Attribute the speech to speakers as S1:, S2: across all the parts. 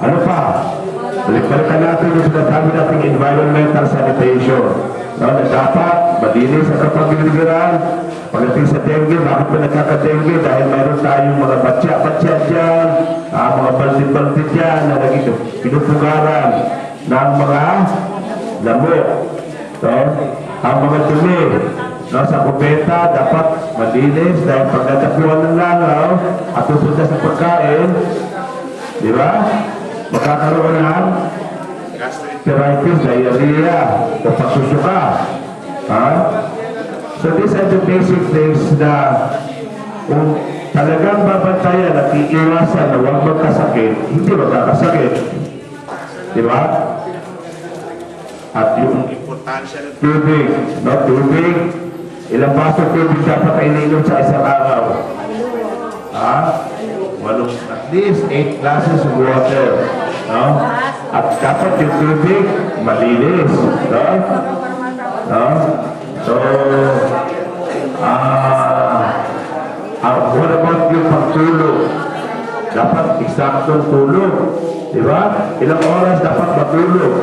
S1: Ano pa? Balik-balikan natin yung sinasabi nating environmental sanitation. No, na dapat malinis sa kapag-biligiran. Pagdating sa dengue, bakit pa nagkaka-dengue? Dahil mayroon tayong mga batya-batya dyan, mga baldi-baldi dyan na naging pinupugaran ng mga lamok. So, ang mga dumi, no, sa kubeta dapat malinis dahil pag natapuan ng langaw at pupunta sa pagkain, di ba? Magkakaroon ng gastritis, diarrhea, o pagsusuka. Ha? So these are the basic things na kung talagang babantayan at iiwasan na huwag magkasakit, hindi magkakasakit. Di ba? At yung importansya ng tubig, no? Tubig, ilang baso tubig dapat ay ininom sa isang araw? Ha? At least 8 glasses of water. No? At dapat yung tubig malinis. No? No? So, what about yung pagtulog? Dapat eksaktong tulog. Diba? Ilang oras dapat matulog?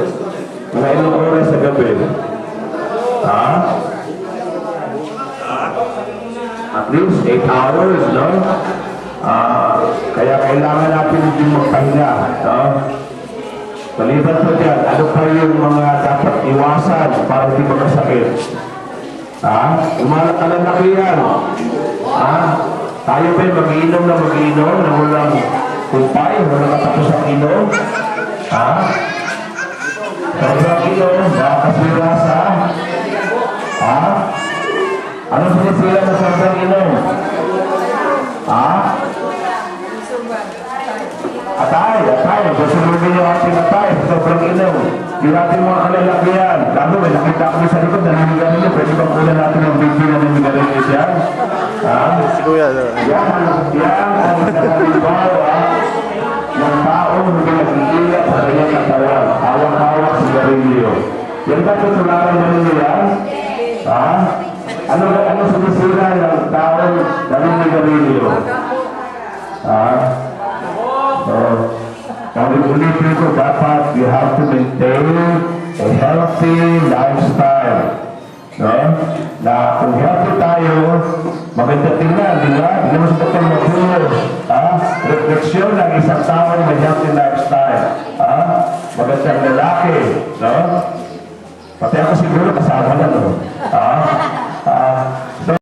S1: Mga ilang oras sa gabi? Ha? At least 8 hours, no? Kaya kailangan natin yung magpahinga, no? Maliban po dyan, ano pa yung mga dapat iwasan para hindi magkasakit? Ha? Umalat ka ng lakihan. Ha? Tayo ba yung mag-iinom na walang kumpay, walang katapos ang inom? Ha? Sobrang inom, makakasira sa? Ha? Anong sinisira sa sobrang inom? Ha? Atay. Gusto mo rin yung ating atay. Sobrang ilaw. Di natin mga kalalakihan. Lalo, may nakita ko sa likod na namigarin niyo. Pwede bang kunan natin ang video na namigarin niyo dyan? Ha?
S2: Si Kuya.
S1: Yan ang nakalimbawa ng taong hindi nag-iiyak sa kanyang katawan. Hawak-hawak sa garilyo. Yan ba tutularan na ninyo yan? Ha? Ano sinisira ng taong namigarilyo? Ha? Ulit-ulitin ko, dapat you have to maintain a healthy lifestyle. No? Na kung healthy tayo, maganda tingnan, di ba? Hindi mo sa Dr. Magulo. Refleksyon ng isang taong may healthy lifestyle. Magandang lalaki. No? Pati ako siguro kasama na, no?